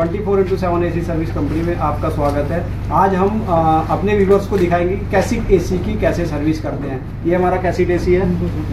24/7 AC service company में आपका स्वागत है। आज हम अपने व्यूअर्स को दिखाएंगे कि कैसेट एसी की कैसे सर्विस करते हैं। ये हमारा कैसेट एसी है,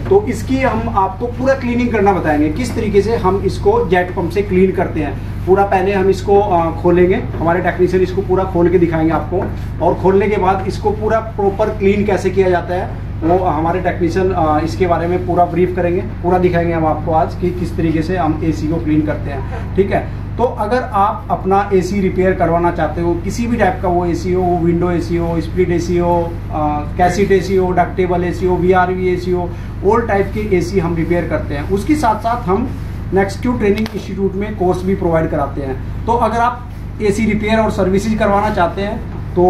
तो इसकी हम आपको पूरा क्लीनिंग करना बताएंगे, किस तरीके से हम इसको जेट पंप से क्लीन करते हैं। पूरा पहले हम इसको खोलेंगे, हमारे टेक्नीशियन इसको पूरा खोल के दिखाएंगे आपको, और खोलने के बाद इसको पूरा प्रॉपर क्लीन कैसे किया जाता है वो हमारे टेक्नीशियन इसके बारे में पूरा ब्रीफ करेंगे, पूरा दिखाएंगे हम आपको आज कि किस तरीके से हम एसी को क्लीन करते हैं। ठीक है, तो अगर आप अपना एसी रिपेयर करवाना चाहते हो, किसी भी टाइप का वो एसी हो, विंडो एसी हो, स्प्लिट एसी हो, कैसेट एसी हो, डक्टेबल एसी हो, VRV एसी हो, ऑल टाइप के एसी हम रिपेयर करते हैं। उसके साथ साथ हम नेक्सक्यू ट्रेनिंग इंस्टीट्यूट में कोर्स भी प्रोवाइड कराते हैं। तो अगर आप एसी रिपेयर और सर्विसेज करवाना चाहते हैं तो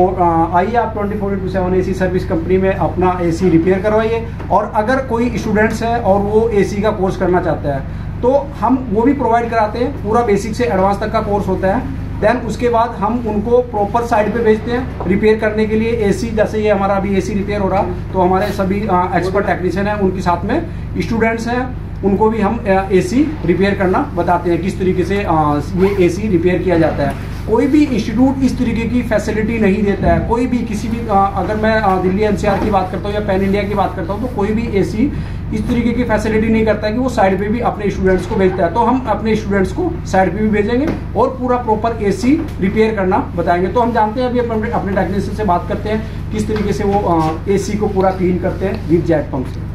आइए आप 24/7 एसी सर्विस कंपनी में अपना एसी रिपेयर करवाइए। और अगर कोई स्टूडेंट्स है और वो एसी का कोर्स करना चाहता है तो हम वो भी प्रोवाइड कराते हैं। पूरा बेसिक से एडवांस तक का कोर्स होता है। देन उसके बाद हम उनको प्रॉपर साइड पे भेजते हैं रिपेयर करने के लिए एसी। जैसे ये हमारा अभी एसी रिपेयर हो रहा, तो हमारे सभी एक्सपर्ट टेक्नीशियन हैं, उनके साथ में स्टूडेंट्स हैं, उनको भी हम एसी रिपेयर करना बताते हैं, किस तरीके से ये एसी रिपेयर किया जाता है। कोई भी इंस्टीट्यूट इस तरीके की फैसिलिटी नहीं देता है। कोई भी किसी भी अगर मैं दिल्ली NCR की बात करता हूँ या पैन इंडिया की बात करता हूँ, तो कोई भी एसी इस तरीके की फैसिलिटी नहीं करता है कि वो साइड पे भी अपने स्टूडेंट्स को भेजता है। तो हम अपने स्टूडेंट्स को साइड पे भी भेजेंगे और पूरा प्रॉपर एसी रिपेयर करना बताएंगे। तो हम जानते हैं, अभी अपने टेक्नीशियन से बात करते हैं किस तरीके से वो एसी को पूरा क्लीन करते हैं विद जेट पंप से।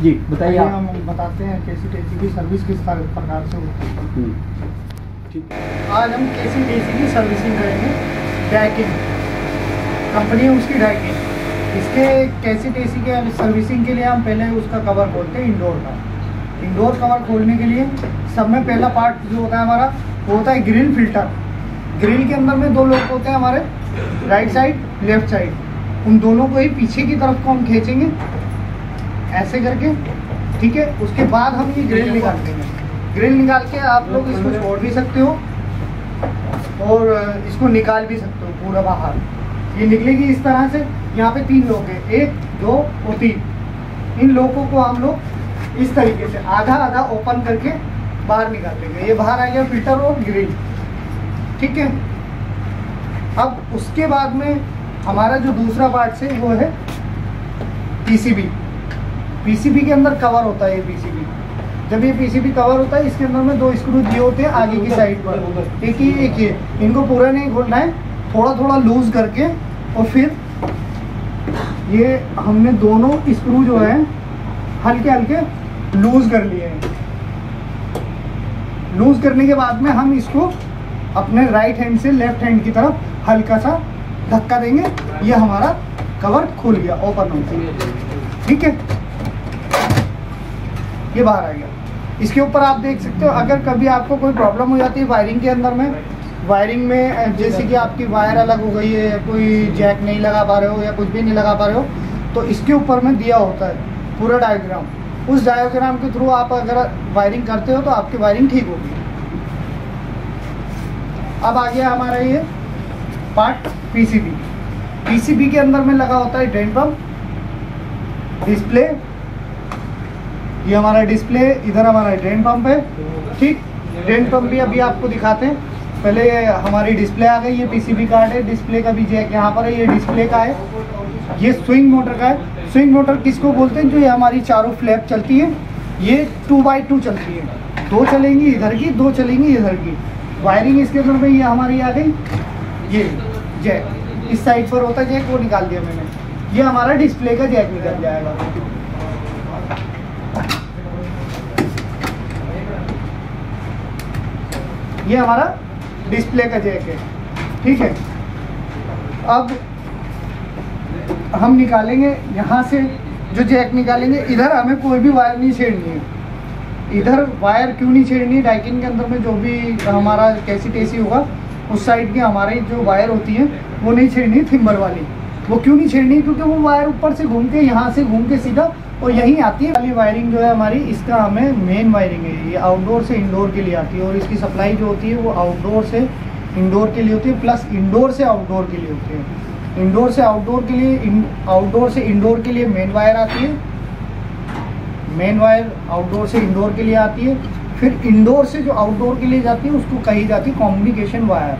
जी बताइए। हम बताते हैं कैसेट एसी की सर्विस किस प्रकार से होती है। ठीक है, आज हम कैसेट एसी की सर्विसिंग करेंगे। डैकिंग कंपनी है उसकी, डैकिंग। इसके कैसेट एसी के सर्विसिंग के लिए हम पहले उसका कवर खोलते हैं, इंडोर का। इंडोर कवर खोलने के लिए सब में पहला पार्ट जो होता है हमारा, वो होता है ग्रिल फिल्टर। ग्रिल के अंदर में दो लोग होते हैं हमारे, राइट साइड लेफ्ट साइड। उन दोनों को ही पीछे की तरफ को हम खींचेंगे ऐसे करके। ठीक है, उसके बाद हम ये ग्रिल निकाल देंगे। ग्रिल निकाल के आप लोग इसको छोड़ भी सकते हो और इसको निकाल भी सकते हो पूरा बाहर। ये निकलेगी इस तरह से। यहाँ पे 3 लोग हैं, 1 2 और 3। इन लोगों को हम लोग इस तरीके से आधा आधा ओपन करके बाहर निकाल देंगे। ये बाहर आ गया फिल्टर और ग्रिल। ठीक है, अब उसके बाद में हमारा जो दूसरा पार्ट है वो है PCB। PCB के अंदर कवर होता है ये PCB। जब ये PCB कवर होता है, इसके अंदर में 2 स्क्रू दिए होते हैं आगे की साइड पर, एक ही। इनको पूरा नहीं खोलना है, थोड़ा थोड़ा लूज करके, और फिर ये हमने दोनों स्क्रू जो है हल्के हल्के लूज कर लिए हैं। लूज करने के बाद में हम इसको अपने राइट हैंड से लेफ्ट हैंड की तरफ हल्का सा धक्का देंगे। ये हमारा कवर खुल गया, ओपन हो गया। ठीक है, ये बाहर आ गया। इसके ऊपर आप देख सकते हो, अगर कभी आपको कोई प्रॉब्लम हो जाती है वायरिंग के अंदर में, वायरिंग में जैसे कि आपकी वायर अलग हो गई है, कोई जैक नहीं लगा पा रहे हो या कुछ भी नहीं लगा पा रहे हो, तो इसके ऊपर में दिया होता है पूरा डायग्राम। उस डायग्राम के थ्रू आप अगर वायरिंग करते हो तो आपकी वायरिंग ठीक होगी। अब आ गया हमारा ये पार्ट PCB। PCB के अंदर में लगा होता है ड्रेन पंप, डिस्प्ले। ये हमारा डिस्प्ले, इधर हमारा ड्रेन पंप है। ठीक, ड्रेन पंप भी अभी आपको दिखाते हैं। पहले हमारी डिस्प्ले आ गई, ये PCB कार्ड है। डिस्प्ले का भी जैक यहाँ पर है, ये डिस्प्ले का है। ये स्विंग मोटर का है। स्विंग मोटर किसको बोलते हैं? जो ये हमारी चारों फ्लैप चलती है, ये 2x2 चलती है। 2 चलेंगी इधर की, 2 चलेंगी इधर की। वायरिंग इसके अंदर में ये हमारी आ गई। ये जैक इस साइड पर होता है, जैक वो निकाल दिया मैंने। ये हमारा डिस्प्ले का जैक निकल जाएगा। ये हमारा डिस्प्ले का जैक है। ठीक है, अब हम निकालेंगे यहाँ से जो जैक निकालेंगे, इधर हमें कोई भी वायर नहीं छेड़नी है। इधर वायर क्यों नहीं छेड़नी? डाइकिन के अंदर में जो भी हमारा कैसेट एसी होगा, उस साइड की हमारी जो वायर होती है वो नहीं छेड़नी, थिम्बर वाली। वो क्यों नहीं छेड़नी? क्योंकि वो वायर ऊपर से घूम के, यहाँ से घूम के सीधा और यहीं आती है। वाली वायरिंग जो है हमारी, इसका हमें मेन वायरिंग है। ये आउटडोर से इंडोर के लिए आती है, और इसकी सप्लाई जो होती है वो आउटडोर से इंडोर के लिए होती है, प्लस इंडोर से आउटडोर के लिए होती है। इंडोर से आउटडोर के लिए, आउटडोर से इंडोर के लिए मेन वायर आती है। मेन वायर आउटडोर से इंडोर के लिए आती है। फिर इंडोर से जो आउटडोर के लिए जाती है उसको कही जाती है कम्युनिकेशन वायर,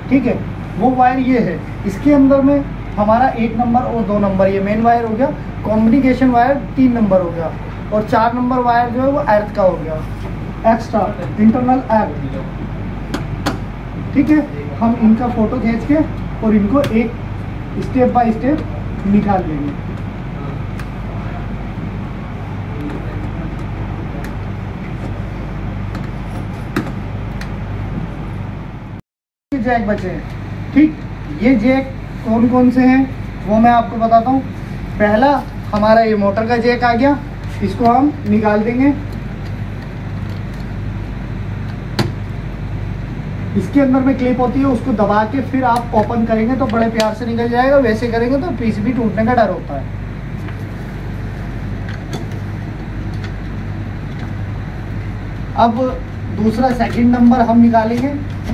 ठीक है। वो वायर ये है, इसके अंदर में हमारा 1 नंबर और 2 नंबर ये मेन वायर हो गया, कम्युनिकेशन वायर 3 नंबर हो गया, और 4 नंबर वायर जो है वो अर्थ का हो गया, एक्स्ट्रा इंटरनल अर्थ, ठीक है। हम इनका फोटो खींच के और इनको एक स्टेप बाय स्टेप निकाल लेंगे। जैक बचे हैं, ठीक। ये जैक कौन कौन से हैं वो मैं आपको बताता हूँ। पहला हमारा ये मोटर का जैक आ गया, इसको हम निकाल देंगे। इसके अंदर में क्लिप होती है, उसको दबा के फिर आप ओपन करेंगे तो बड़े प्यार से निकल जाएगा, वैसे करेंगे तो पीसीबी टूटने का डर होता है। अब दूसरा सेकंड नंबर हम निकालेंगे।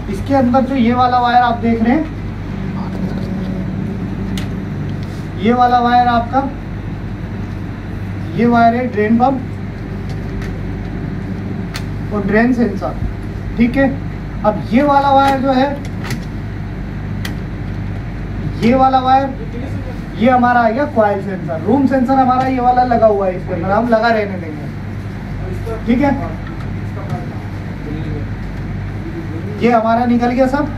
इसके अंदर जो ये वाला वायर आप देख रहे हैं, ये वाला वायर आपका, ये वायर है ड्रेन पंप और ड्रेन सेंसर, ठीक है। अब ये वाला वायर जो है, ये वाला वायर, ये हमारा आ गया कॉइल सेंसर। रूम सेंसर हमारा ये वाला लगा हुआ है, इसके अंदर हम लगा रहने देंगे, ठीक है। ये हमारा निकल गया सब।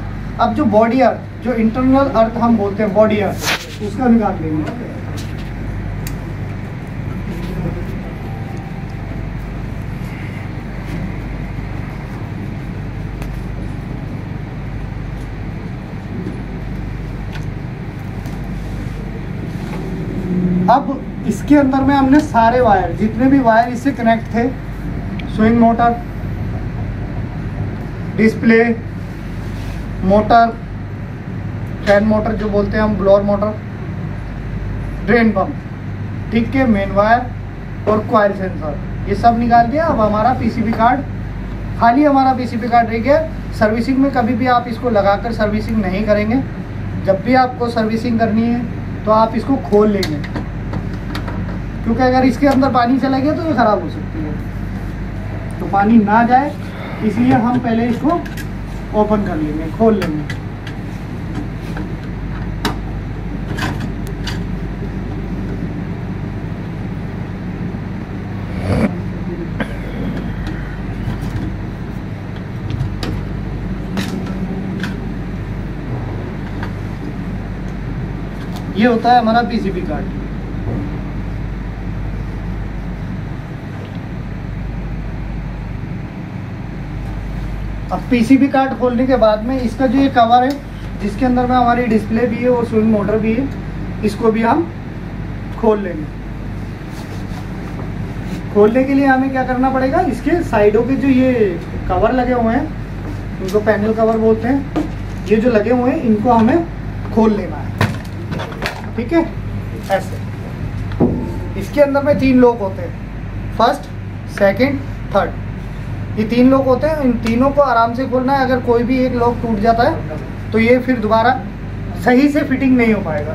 अब जो बॉडी अर्थ, जो इंटरनल अर्थ हम बोलते हैं बॉडी अर्थ, उसका निकाल देंगे। अब इसके अंदर में हमने सारे वायर, जितने भी वायर इससे कनेक्ट थे, swing motor, display motor, fan motor जो बोलते हैं हम, ब्लोअर मोटर, ड्रेन पंप, ठीक है, मेन वायर और कॉइल सेंसर, ये सब निकाल दिया। अब हमारा पीसीबी कार्ड, खाली हमारा पीसीबी कार्ड रह गया। सर्विसिंग में कभी भी आप इसको लगाकर सर्विसिंग नहीं करेंगे। जब भी आपको सर्विसिंग करनी है तो आप इसको खोल लेंगे, क्योंकि अगर इसके अंदर पानी चला गया तो ये खराब हो सकती है। तो पानी ना जाए इसलिए हम पहले इसको ओपन कर लेंगे, खोल लेंगे। ये होता है हमारा पीसीबी कार्ड। अब पीसीबी कार्ड खोलने के बाद में इसका जो ये कवर है, जिसके अंदर में हमारी डिस्प्ले भी है और स्विंग मोटर भी है, इसको भी हम खोल लेंगे। खोलने के लिए हमें क्या करना पड़ेगा, इसके साइडों के जो ये कवर लगे हुए हैं, इनको पैनल कवर बोलते हैं, ये जो लगे हुए हैं इनको हमें खोल लेना है, ठीक है। ऐसे इसके अंदर में 3 लॉक होते हैं, फर्स्ट, सेकंड, थर्ड, ये 3 लॉक होते हैं। इन तीनों को आराम से खोलना है। अगर कोई भी एक लॉक टूट जाता है तो ये फिर दोबारा सही से फिटिंग नहीं हो पाएगा।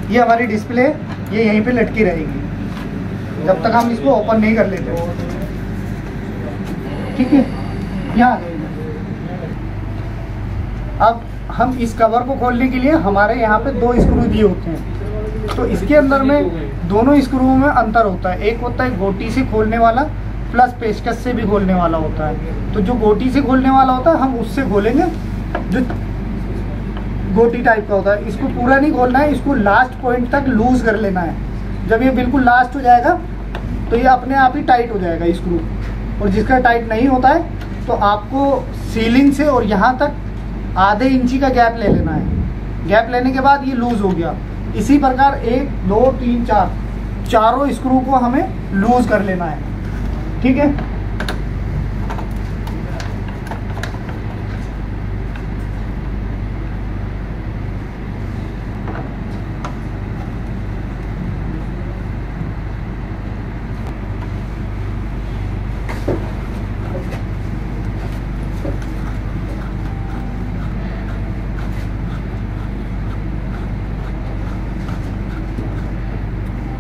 ये हमारी डिस्प्ले, ये यहीं पे लटकी रहेगी जब तक हम इसको ओपन नहीं कर लेते, ठीक है। यहाँ अब हम इस कवर को खोलने के लिए हमारे यहाँ पे 2 स्क्रू दिए होते हैं। तो इसके अंदर में दोनों स्क्रूओं में अंतर होता है। एक होता है गोटी से खोलने वाला, प्लस पेचकस से भी खोलने वाला होता है। तो जो गोटी से खोलने वाला होता है हम उससे खोलेंगे, जो गोटी टाइप का होता है। इसको पूरा नहीं खोलना है, इसको लास्ट पॉइंट तक लूज कर लेना है। जब ये बिल्कुल लास्ट हो जाएगा तो ये अपने आप ही टाइट हो जाएगा स्क्रू। और जिसका टाइट नहीं होता है तो आपको सीलिंग से और यहाँ तक आधे इंची का गैप ले लेना है। गैप लेने के बाद ये लूज हो गया। इसी प्रकार 1 2 3 4 चारों स्क्रू को हमें लूज कर लेना है, ठीक है।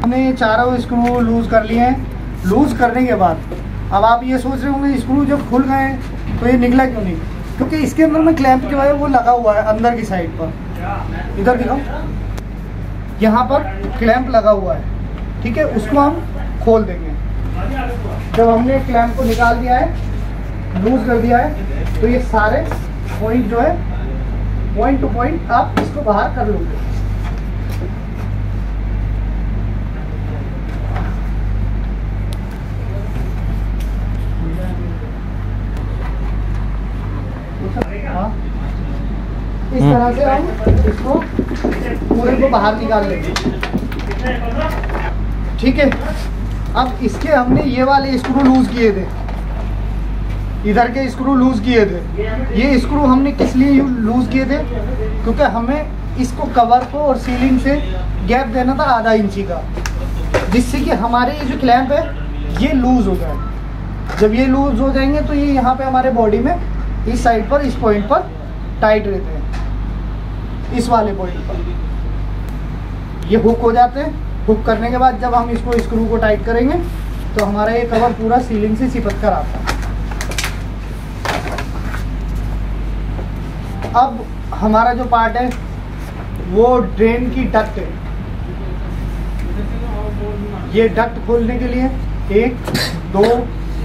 हमने ये चारों स्क्रू लूज कर लिए हैं। लूज करने के बाद अब आप ये सोच रहे होंगे स्क्रू जब खुल गए हैं तो ये निकला क्यों नहीं, क्योंकि इसके अंदर में क्लैंप जो है वो लगा हुआ है अंदर की साइड पर। इधर दिखाओ, यहाँ पर क्लैंप लगा हुआ है, ठीक है। उसको हम खोल देंगे। जब हमने क्लैंप को निकाल दिया है, लूज कर दिया है, तो ये सारे पॉइंट जो है पॉइंट टू पॉइंट आप इसको बाहर कर लोगे। हाँ, इस तरह से हम इसको पूरे को बाहर निकाल लेंगे, ठीक है। अब इसके हमने ये वाले स्क्रू लूज किए थे, इधर के स्क्रू लूज किए थे। ये स्क्रू हमने किस लिए लूज किए थे, क्योंकि हमें इसको कवर को और सीलिंग से गैप देना था आधा इंची का, जिससे कि हमारे ये जो क्लैंप है ये लूज हो जाए। जब ये लूज हो जाएंगे तो ये यहाँ पे हमारे बॉडी में इस साइड पर, इस पॉइंट पर टाइट रहते हैं, इस वाले पॉइंट पर ये हुक हो जाते हैं। हुक करने के बाद जब हम इसको स्क्रू को टाइट करेंगे तो हमारा ये कवर पूरा सीलिंग से चिपक कर आता है। अब हमारा जो पार्ट है वो ड्रेन की डक्ट है। ये डक्ट खोलने के लिए 1 2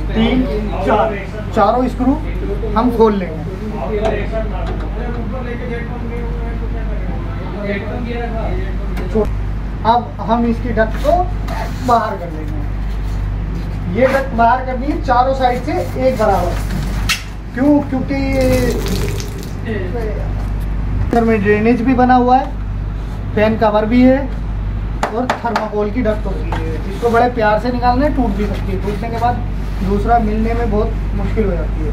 3 4 चारों स्क्रू हम खोल लेंगे। अब हम इसकी डक्ट को बाहर कर लेंगे। ये डक्ट बाहर करनी है चारों साइड से एक बराबर। क्यों? क्योंकि अंदर में ड्रेनेज भी बना हुआ है, फैन कवर भी है और थर्माकोल की डक्ट होती है। इसको बड़े प्यार से निकालना है, टूट भी सकती है। टूटने के बाद दूसरा मिलने में बहुत मुश्किल हो जाती है।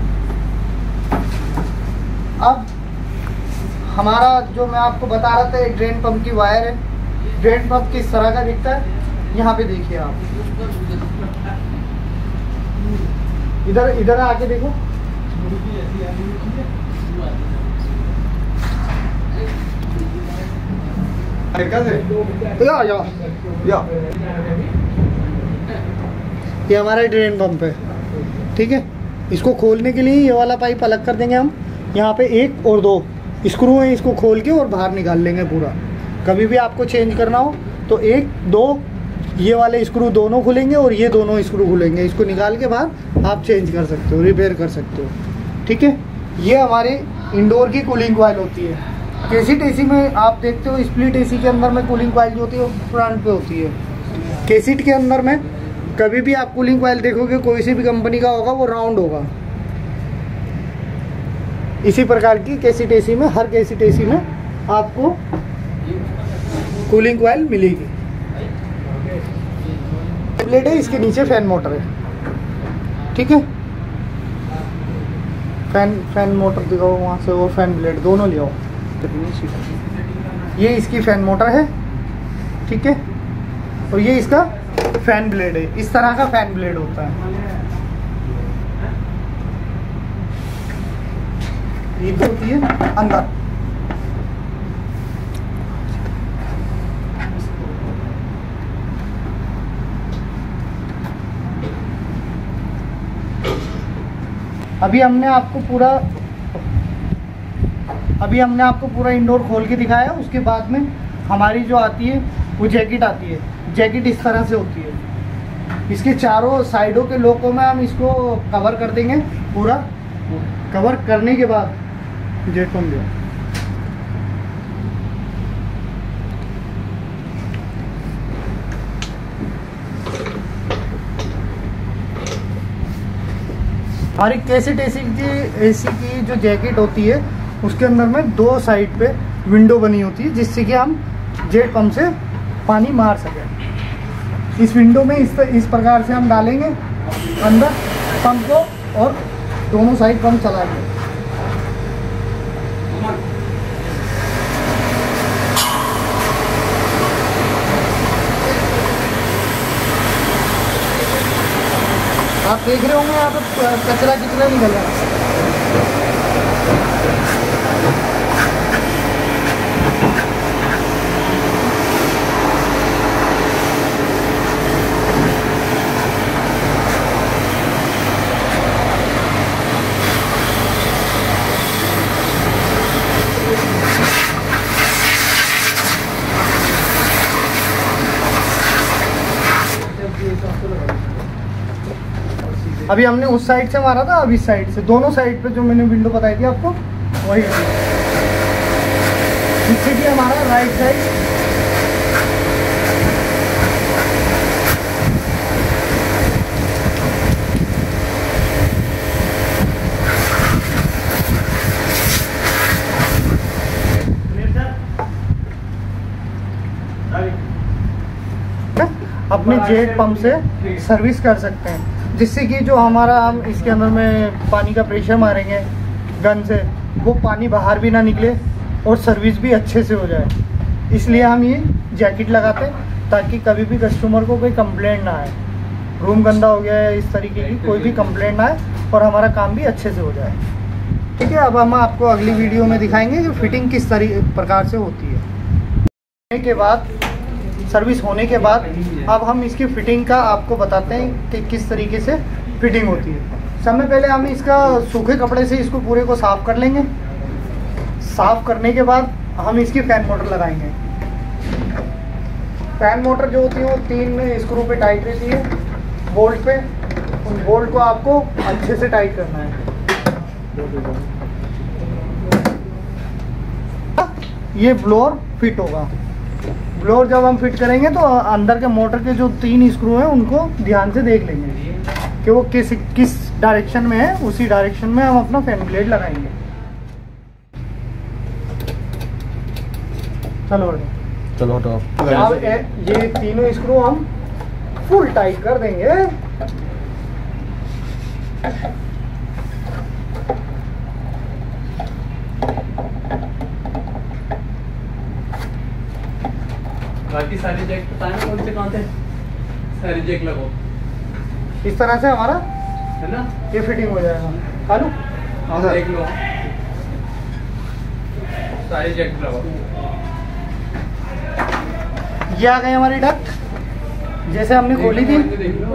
अब हमारा जो मैं आपको बता रहा था एक ड्रेन पंप की वायर है। ड्रेन पंप किस तरह का दिखता है यहाँ पे देखिए आप, इधर आके देखो। ये हमारा ड्रेन पंप है, ठीक है। इसको खोलने के लिए ये वाला पाइप अलग कर देंगे हम। यहाँ पे 1 और 2 स्क्रू हैं, इसको खोल के और बाहर निकाल लेंगे पूरा। कभी भी आपको चेंज करना हो तो 1 2 ये वाले स्क्रू दोनों खुलेंगे और ये दोनों स्क्रू खुलेंगे। इसको निकाल के बाहर आप चेंज कर सकते हो, रिपेयर कर सकते हो, ठीक है। ये हमारी इंडोर की कूलिंग कॉइल होती है। केसीट एसी में आप देखते हो स्प्लिट एसी के अंदर में कूलिंग कॉइल जो होती है वो फ्रंट पे होती है। केसीट के अंदर में कभी भी आप कूलिंग कॉइल देखोगे कोई सी भी कंपनी का होगा वो राउंड होगा। इसी प्रकार की केसीट एसी में, हर केसीट एसी में आपको कूलिंग कॉइल मिलेगी। प्लेट है, इसके नीचे फैन मोटर है, ठीक है। फैन मोटर दिखाओ वहाँ से, वो फैन ब्लेड दोनों ले आओ। ये इसकी फैन मोटर है, ठीक है, और ये इसका फैन ब्लेड है। इस तरह का फैन ब्लेड होता है। ये होती है अंदर। अभी हमने आपको पूरा इंडोर खोल के दिखाया। उसके बाद में हमारी जो आती है वो जैकेट आती है। जैकेट इस तरह से होती है। इसके चारों साइडों के लोकों में हम इसको कवर कर देंगे। पूरा कवर करने के बाद जेट पंप दिया, हमारी केसीट एसी की जो जैकेट होती है उसके अंदर में 2 साइड पे विंडो बनी होती है, जिससे कि हम जेट पंप से पानी मार सकें। इस विंडो में इस प्रकार से हम डालेंगे अंदर पंप को और दोनों साइड पंप चलाएंगे। आप देख रहे होंगे यहाँ पे कचरा कितना निकल रहा है। अभी हमने उस साइड से मारा था, अब इस साइड से, दोनों साइड पे जो मैंने विंडो बताई थी आपको वही थी, जिससे कि हमारा राइट साइड अपने जेट पंप से सर्विस कर सकते हैं, जिससे कि जो हमारा हम इसके अंदर में पानी का प्रेशर मारेंगे गन से, वो पानी बाहर भी ना निकले और सर्विस भी अच्छे से हो जाए। इसलिए हम ये जैकेट लगाते हैं ताकि कभी भी कस्टमर को कोई कंप्लेंट ना आए, रूम गंदा हो गया है इस तरीके की कोई भी कंप्लेंट ना आए और हमारा काम भी अच्छे से हो जाए। ठीक है, अब हम आपको अगली वीडियो में दिखाएंगे कि फिटिंग किस प्रकार से होती है। के बाद सर्विस होने के बाद अब हम इसकी फिटिंग का आपको बताते हैं कि किस तरीके से फिटिंग होती है। सबसे पहले हम इसका सूखे कपड़े से इसको पूरे को साफ़ कर लेंगे। साफ़ करने के बाद हम इसकी फैन मोटर लगाएंगे। फैन मोटर जो होती है वो 3 स्क्रू पे टाइट रहती है, बोल्ट पे। उन बोल्ट को आपको अच्छे से टाइट करना है। ये ब्लोअर फिट होगा। ब्लोअर जब हम फिट करेंगे तो अंदर के मोटर के जो 3 स्क्रू हैं उनको ध्यान से देख लेंगे कि वो किस डायरेक्शन में है, उसी डायरेक्शन में हम अपना फैन ब्लेड लगाएंगे। चलो तो अब ये 3 स्क्रू हम फुल टाइट कर देंगे। बाकी सारे जैक बताएं कौन थे सारे जैक लगो। इस तरह से हमारा है ना ये फिटिंग हो जाएगा। हालू हाँ देख लो सारे जैक लगो। ये आ गई हमारी डक्ट, जैसे हमने खोली थी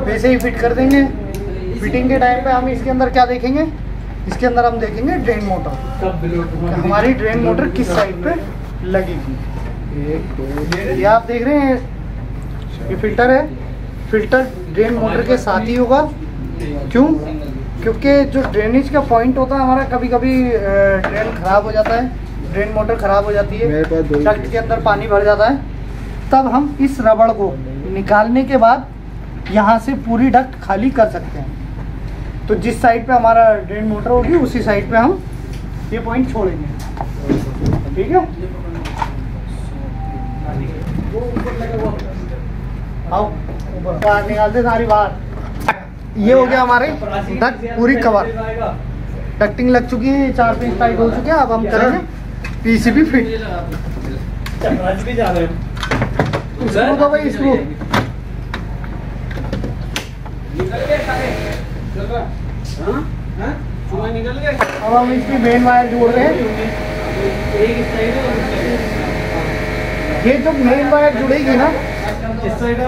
वैसे ही फिट कर देंगे। फिटिंग के टाइम पे हम इसके अंदर क्या देखेंगे, इसके अंदर हम देखेंगे ड्रेन मोटर, हमारी ड्रेन मोटर किस साइड पे लगेगी। ये आप देख रहे हैं, ये फिल्टर है। फिल्टर ड्रेन मोटर के साथ ही होगा। क्यों? क्योंकि जो ड्रेनेज का पॉइंट होता है हमारा, कभी कभी ड्रेन खराब हो जाता है, ड्रेन मोटर खराब हो जाती है, डक्ट के अंदर पानी भर जाता है, तब हम इस रबड़ को निकालने के बाद यहाँ से पूरी डक्ट खाली कर सकते हैं। तो जिस साइड पे हमारा ड्रेन मोटर होगी उसी साइड पे हम ये पॉइंट छोड़ेंगे। ठीक है, आओ ऊपर निकाल दे सारी बाहर। ये हो गया हमारे डक्ट पूरी कवर, डक्टिंग लग चुकी है, 4 पीस टाइट हो चुके हैं। अब हम करेंगे पीसीबी फिट। स्क्रू दो भाई, स्क्रू। अब हम इसकी मेन वायर जोड़ रहे हैं। ये जो मेन वायर जुड़ेगी ना,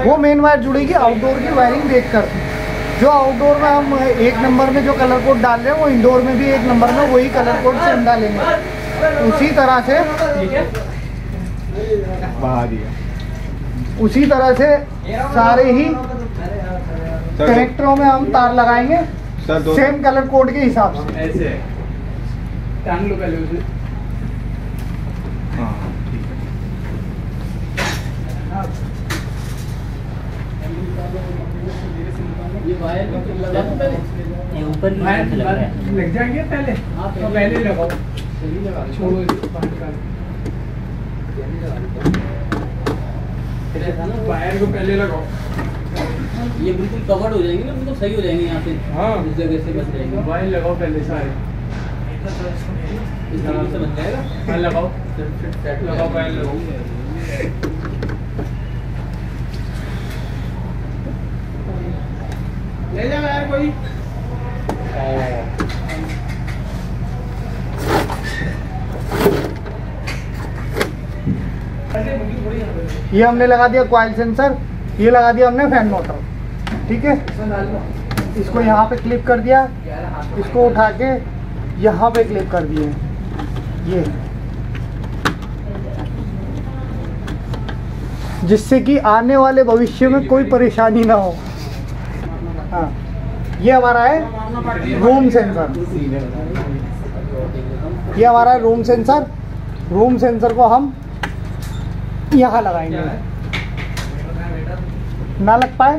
वो मेन वायर जुड़ेगी आउटडोर की वायरिंग देखकर। जो आउटडोर में हम 1 नंबर में जो कलर कोड डाल रहे हैं वो इंडोर में भी 1 नंबर में वही कलर कोड से हम डालेंगे। उसी तरह से सारे ही कनेक्टरों में हम तार लगाएंगे सेम कलर कोड के हिसाब से। ऐसे टांग लो पहले उसे। ये वायर ऊपर लग जाएंगे पहले, तो पहले लगाओ, छोड़ो वायर को पहले लगाओ। ये बिल्कुल कवर्ड हो जाएंगे ना, बिल्कुल सही हो जाएंगे यहाँ से। हाँ, इस जगह से बच जाएंगे। वायर लगाओ पहले सारे, इस तरीके से बच जाएगा। हाँ लगाओ, लगाओ वायर लगाओ। ले जाओ यार कोई। ये हमने लगा दिया कॉइल सेंसर, ये लगा दिया हमने फैन मोटर। ठीक है, इसको यहाँ पे क्लिप कर दिया, इसको उठा के यहाँ पे क्लिप कर दिए। ये जिससे कि आने वाले भविष्य में कोई परेशानी ना हो। हाँ, ये हमारा है रूम सेंसर, ये हमारा है रूम सेंसर। रूम सेंसर को हम यहाँ लगाएंगे, ना लग पाए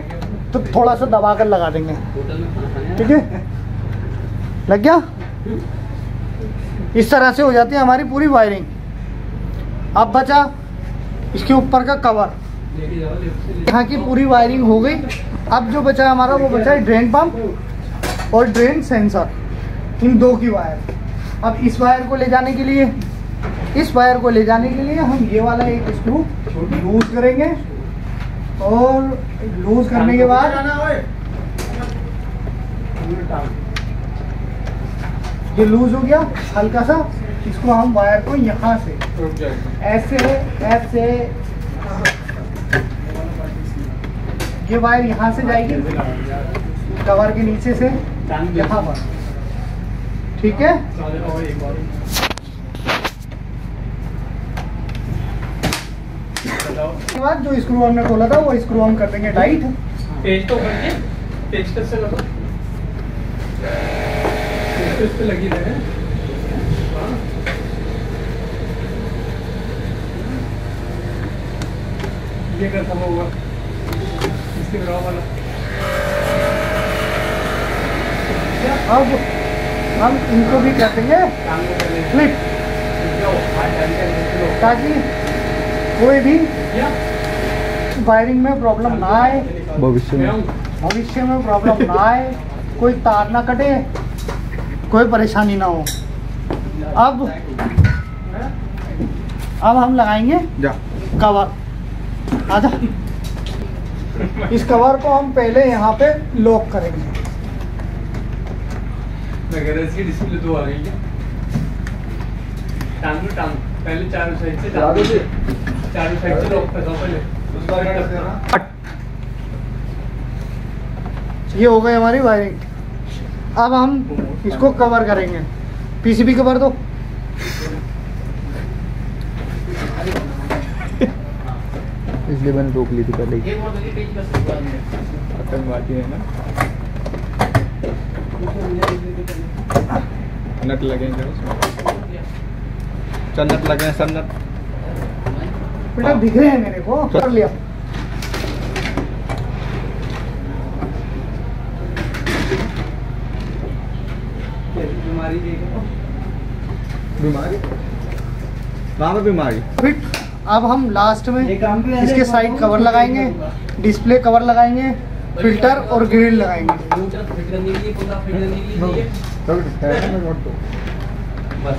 तो थोड़ा सा दबा कर लगा देंगे, ठीक है। लग गया। इस तरह से हो जाती है हमारी पूरी वायरिंग। अब बचा इसके ऊपर का कवर, यहाँ की पूरी वायरिंग हो गई। अब जो बचा हमारा वो बचा है ड्रेन पंप और ड्रेन सेंसर, इन दो की वायर। अब इस वायर को ले जाने के लिए, हम ये वाला एक स्क्रू लूज करेंगे और लूज करने के बाद ये लूज हो गया हल्का सा। इसको हम वायर को यहाँ से ऐसे ये वायर यहाँ से जाएगी कवर के नीचे से यहाँ पर, ठीक है। उसके बाद जो स्क्रू हमने खोला था वो स्क्रू हम कर देंगे टाइट। पेज तो करके पेज कस से लगा, पेज पे लगी रहे। ये कैसा होगा इसके बराबर वाला। अब हम इनको भी कर देंगे फ्लिप, ताकि कोई भी वायरिंग में प्रॉब्लम ना आए, भविष्य में प्रॉब्लम ना आए, कोई तार ना कटे, कोई परेशानी ना हो। अब हम लगाएंगे कवर। आजा, इस कवर को हम पहले यहाँ पे लॉक करेंगे। इसकी डिस्प्ले दो आ गई है। टांग पहले चारों साइड से लॉक कर दो पहले। ये हो गई हमारी वायरिंग। अब हम इसको कवर करेंगे। पीसीबी कवर दो। इसलिए मैंने रोक ली थी पहले, आतंकवादी है ना। नट लगेंगे उसमें, चल नट लगे, सब नट बेटा दिख रहे हैं मेरे को, कर लिया। बीमारी वहाँ पे बीमारी फिट। अब हम लास्ट में इसके साइड कवर लगाएंगे, डिस्प्ले कवर लगाएंगे, फिल्टर और ग्रिल लगाएंगे। बस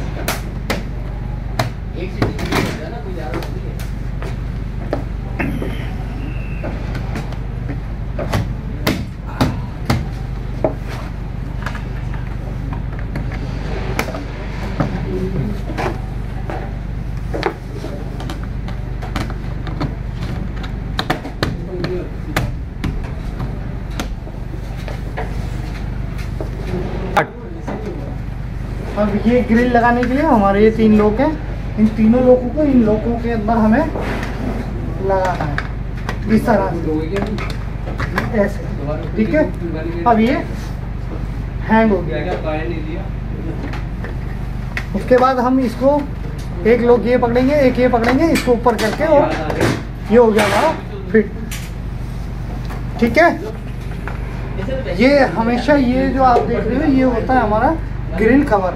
अब ये ग्रिल लगाने के लिए हमारे ये 3 लोग हैं। इन तीनों लोगों को इन लोगों के अंदर हमें लगाना है, इस तरह से, ऐसे, ठीक है। अब ये हैंग हो गया। उसके बाद हम इसको एक लोग ये पकड़ेंगे, एक ये पकड़ेंगे, इसको ऊपर करके, और ये हो गया हमारा फिट, ठीक है। ये हमेशा ये जो आप देख रहे हो ये होता है हमारा ग्रिल कवर।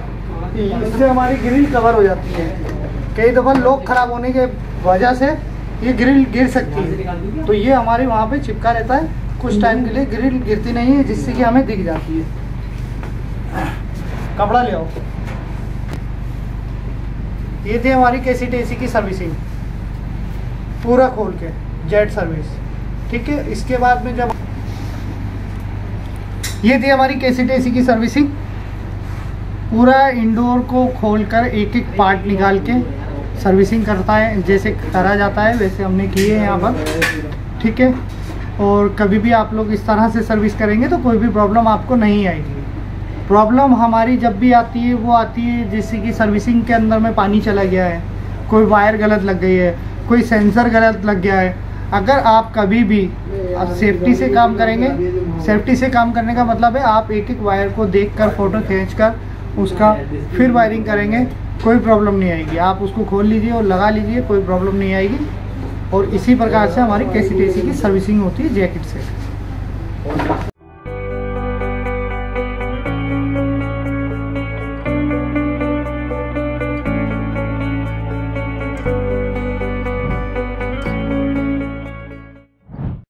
इससे हमारी ग्रिल कवर हो जाती है। कई दफ़ा लॉक खराब होने के वजह से ये ग्रिल गिर सकती है, तो ये हमारे वहाँ पे चिपका रहता है। कुछ टाइम के लिए ग्रिल गिरती नहीं है, जिससे कि हमें दिख जाती है। कपड़ा ले आओ। ये थी हमारी कैसेट एसी की सर्विसिंग, पूरा खोल के जेट सर्विस, ठीक है। इसके बाद में जब ये थी हमारी कैसेट एसी की सर्विसिंग, पूरा इंडोर को खोलकर एक एक पार्ट निकाल के सर्विसिंग करता है, जैसे करा जाता है वैसे हमने किए हैं यहाँ पर, ठीक है। और कभी भी आप लोग इस तरह से सर्विस करेंगे तो कोई भी प्रॉब्लम आपको नहीं आएगी। प्रॉब्लम हमारी जब भी आती है वो आती है जैसे कि सर्विसिंग के अंदर में पानी चला गया है, कोई वायर गलत लग गई है, कोई सेंसर गलत लग गया है। अगर आप कभी भी आप सेफ्टी से काम करेंगे, सेफ्टी से काम करने का मतलब है आप एक एक वायर को देखकर फोटो खींचकर उसका फिर वायरिंग करेंगे, कोई प्रॉब्लम नहीं आएगी। आप उसको खोल लीजिए और लगा लीजिए, कोई प्रॉब्लम नहीं आएगी। और इसी प्रकार से हमारी KCTC की सर्विसिंग होती है जैकेट से।